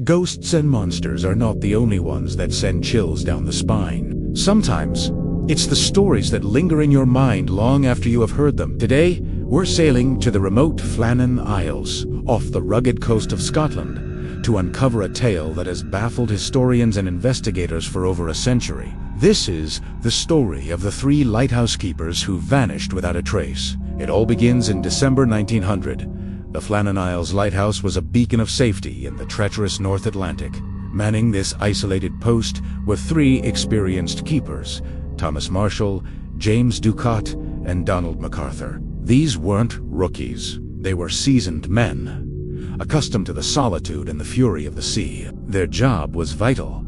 Ghosts and monsters are not the only ones that send chills down the spine. Sometimes, it's the stories that linger in your mind long after you have heard them. Today, we're sailing to the remote Flannan Isles, off the rugged coast of Scotland, to uncover a tale that has baffled historians and investigators for over a century. This is the story of the 3 lighthouse keepers who vanished without a trace. It all begins in December 1900. The Flannan Isles lighthouse was a beacon of safety in the treacherous North Atlantic. Manning this isolated post were 3 experienced keepers: Thomas Marshall, James Ducat, and Donald MacArthur. These weren't rookies. They were seasoned men, accustomed to the solitude and the fury of the sea. Their job was vital,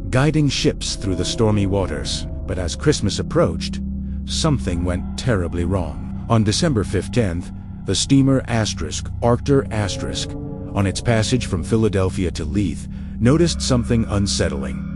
guiding ships through the stormy waters. But as Christmas approached, something went terribly wrong. On December 15th, the steamer Arctur Asterisk, on its passage from Philadelphia to Leith, noticed something unsettling.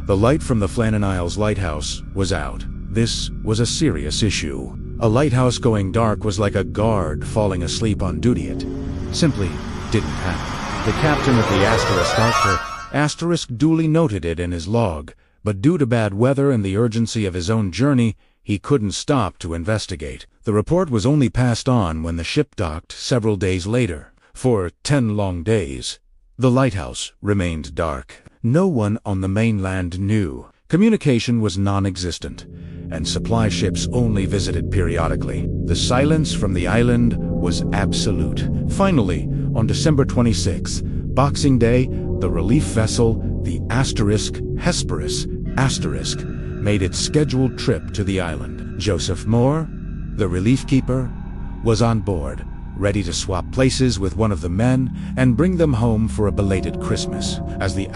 The light from the Flannan Isles lighthouse was out. This was a serious issue. A lighthouse going dark was like a guard falling asleep on duty. It simply didn't happen. The captain of the Arctur Asterisk duly noted it in his log, but due to bad weather and the urgency of his own journey, he couldn't stop to investigate. The report was only passed on when the ship docked several days later. For 10 long days, the lighthouse remained dark. No one on the mainland knew. Communication was non-existent, and supply ships only visited periodically. The silence from the island was absolute. Finally, on December 26th, Boxing Day, the relief vessel, the Hesperus made its scheduled trip to the island. Joseph Mor, the relief keeper, was on board, ready to swap places with one of the men and bring them home for a belated Christmas. As the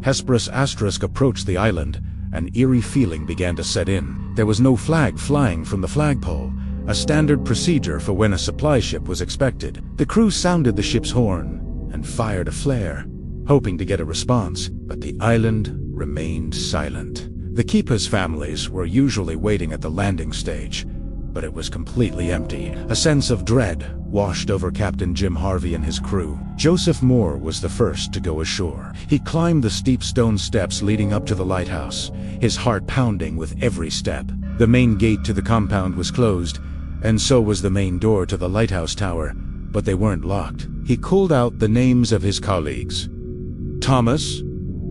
Hesperus approached the island, an eerie feeling began to set in. There was no flag flying from the flagpole, a standard procedure for when a supply ship was expected. The crew sounded the ship's horn and fired a flare, hoping to get a response, but the island remained silent. The keepers' families were usually waiting at the landing stage, but it was completely empty. A sense of dread washed over Captain Jim Harvey and his crew. Joseph Mor was the first to go ashore. He climbed the steep stone steps leading up to the lighthouse, his heart pounding with every step. The main gate to the compound was closed, and so was the main door to the lighthouse tower, but they weren't locked. He called out the names of his colleagues: Thomas,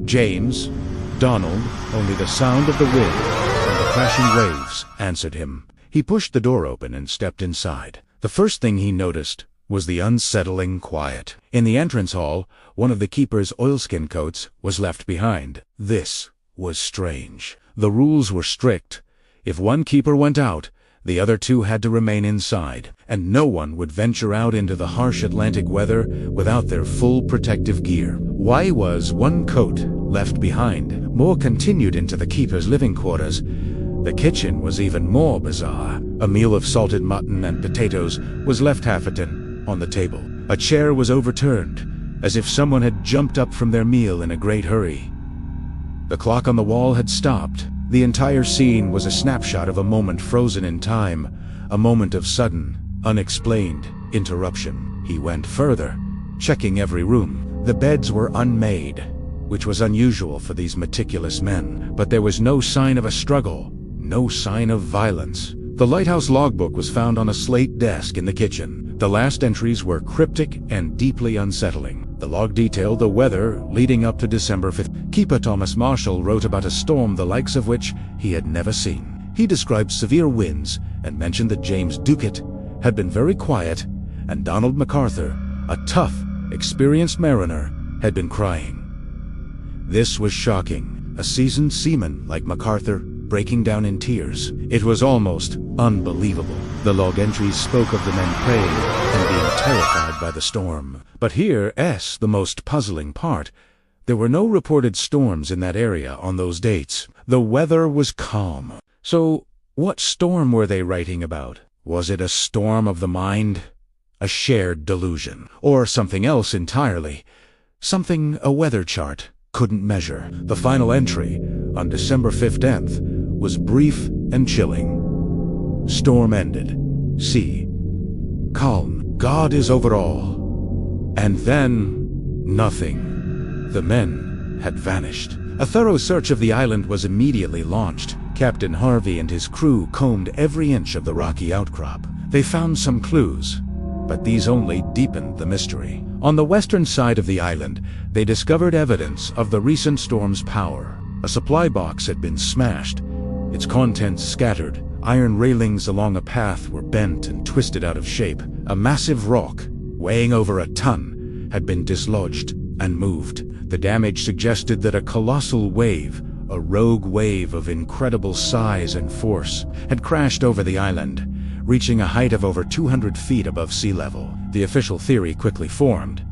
James, Donald. Only the sound of the wind and the crashing waves answered him. He pushed the door open and stepped inside. The first thing he noticed was the unsettling quiet. In the entrance hall, one of the keeper's oilskin coats was left behind. This was strange. The rules were strict. If one keeper went out, the other 2 had to remain inside, and no one would venture out into the harsh Atlantic weather without their full protective gear. Why was one coat left behind? Mor continued into the keeper's living quarters. The kitchen was even more bizarre. A meal of salted mutton and potatoes was left half-eaten on the table. A chair was overturned, as if someone had jumped up from their meal in a great hurry. The clock on the wall had stopped. The entire scene was a snapshot of a moment frozen in time, a moment of sudden, unexplained interruption. He went further, checking every room. The beds were unmade, which was unusual for these meticulous men, but there was no sign of a struggle, no sign of violence. The lighthouse logbook was found on a slate desk in the kitchen. The last entries were cryptic and deeply unsettling. The log detailed the weather leading up to December 5th. Keeper Thomas Marshall wrote about a storm the likes of which he had never seen. He described severe winds and mentioned that James Ducat had been very quiet, and Donald MacArthur, a tough, experienced mariner, had been crying. This was shocking. A seasoned seaman like MacArthur breaking down in tears. It was almost unbelievable. The log entries spoke of the men praying and being terrified by the storm. But here's the most puzzling part. There were no reported storms in that area on those dates. The weather was calm. So, what storm were they writing about? Was it a storm of the mind? A shared delusion? Or something else entirely? Something a weather chart couldn't measure. The final entry, on December 15th, was brief and chilling. Storm ended. Sea calm. God is over all. And then Nothing. The men had vanished. A thorough search of the island was immediately launched. Captain Harvey and his crew combed every inch of the rocky outcrop. They found some clues, but these only deepened the mystery. On the western side of the island, they discovered evidence of the recent storm's power. A supply box had been smashed, its contents scattered. Iron railings along a path were bent and twisted out of shape. A massive rock, weighing over a ton, had been dislodged and moved. The damage suggested that a colossal wave, a rogue wave of incredible size and force, had crashed over the island, reaching a height of over 200 feet above sea level. The official theory quickly formed.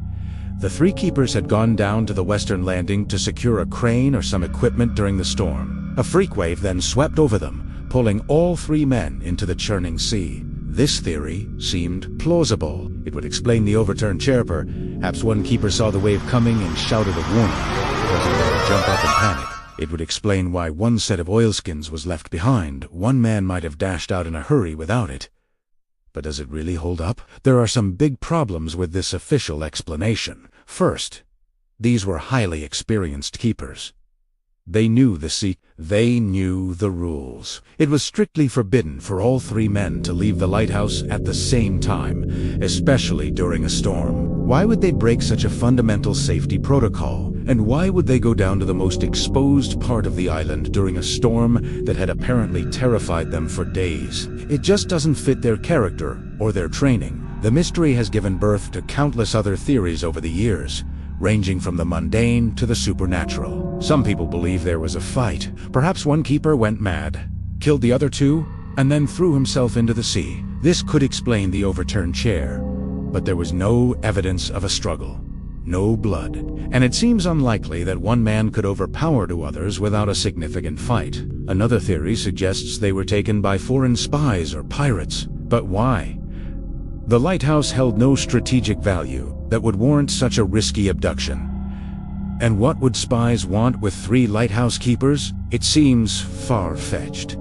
The three keepers had gone down to the western landing to secure a crane or some equipment during the storm. A freak wave then swept over them, pulling all three men into the churning sea. This theory seemed plausible. It would explain the overturned chair. Perhaps one keeper saw the wave coming and shouted a warning, causing them to jump up in panic. It would explain why one set of oilskins was left behind. One man might have dashed out in a hurry without it. But does it really hold up? There are some big problems with this official explanation. First, these were highly experienced keepers. They knew the sea. They knew the rules. It was strictly forbidden for all three men to leave the lighthouse at the same time, especially during a storm. Why would they break such a fundamental safety protocol? And why would they go down to the most exposed part of the island during a storm that had apparently terrified them for days? It just doesn't fit their character or their training. The mystery has given birth to countless other theories over the years, ranging from the mundane to the supernatural. Some people believe there was a fight. Perhaps one keeper went mad, killed the other two, and then threw himself into the sea. This could explain the overturned chair, but there was no evidence of a struggle, no blood, and it seems unlikely that one man could overpower two others without a significant fight. Another theory suggests they were taken by foreign spies or pirates. But why? The lighthouse held no strategic value that would warrant such a risky abduction. And what would spies want with three lighthouse keepers? It seems far-fetched.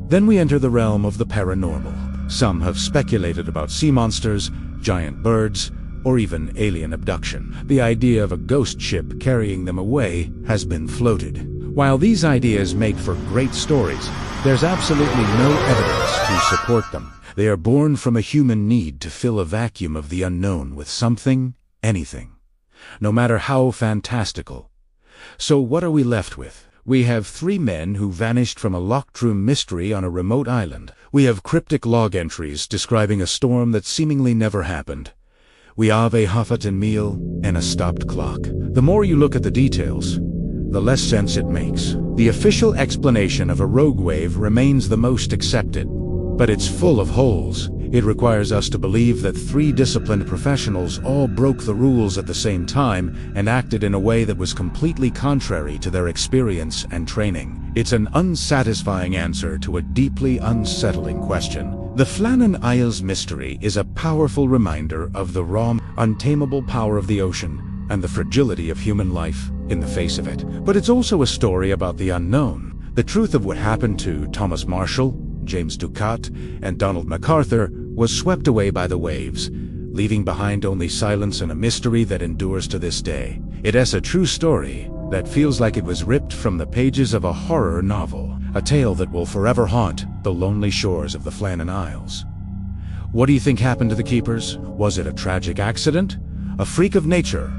Then we enter the realm of the paranormal. Some have speculated about sea monsters, giant birds, or even alien abduction. The idea of a ghost ship carrying them away has been floated. While these ideas make for great stories, there's absolutely no evidence to support them. They are born from a human need to fill a vacuum of the unknown with something, anything, no matter how fantastical. So what are we left with? We have three men who vanished from a locked room mystery on a remote island. We have cryptic log entries describing a storm that seemingly never happened. We have a half-eaten meal and a stopped clock. The more you look at the details, the less sense it makes. The official explanation of a rogue wave remains the most accepted, but it's full of holes. It requires us to believe that three disciplined professionals all broke the rules at the same time and acted in a way that was completely contrary to their experience and training. It's an unsatisfying answer to a deeply unsettling question. The Flannan Isles mystery is a powerful reminder of the raw, untamable power of the ocean and the fragility of human life in the face of it. But it's also a story about the unknown. The truth of what happened to Thomas Marshall, James Ducat, and Donald MacArthur was swept away by the waves, leaving behind only silence and a mystery that endures to this day. It is a true story that feels like it was ripped from the pages of a horror novel, a tale that will forever haunt the lonely shores of the Flannan Isles. What do you think happened to the keepers? Was it a tragic accident, a freak of nature,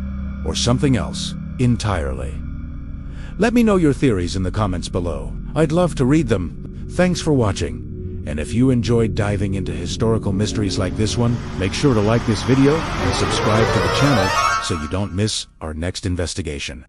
or something else entirely? Let me know your theories in the comments below. I'd love to read them. Thanks for watching, and if you enjoyed diving into historical mysteries like this one, make sure to like this video and subscribe to the channel so you don't miss our next investigation.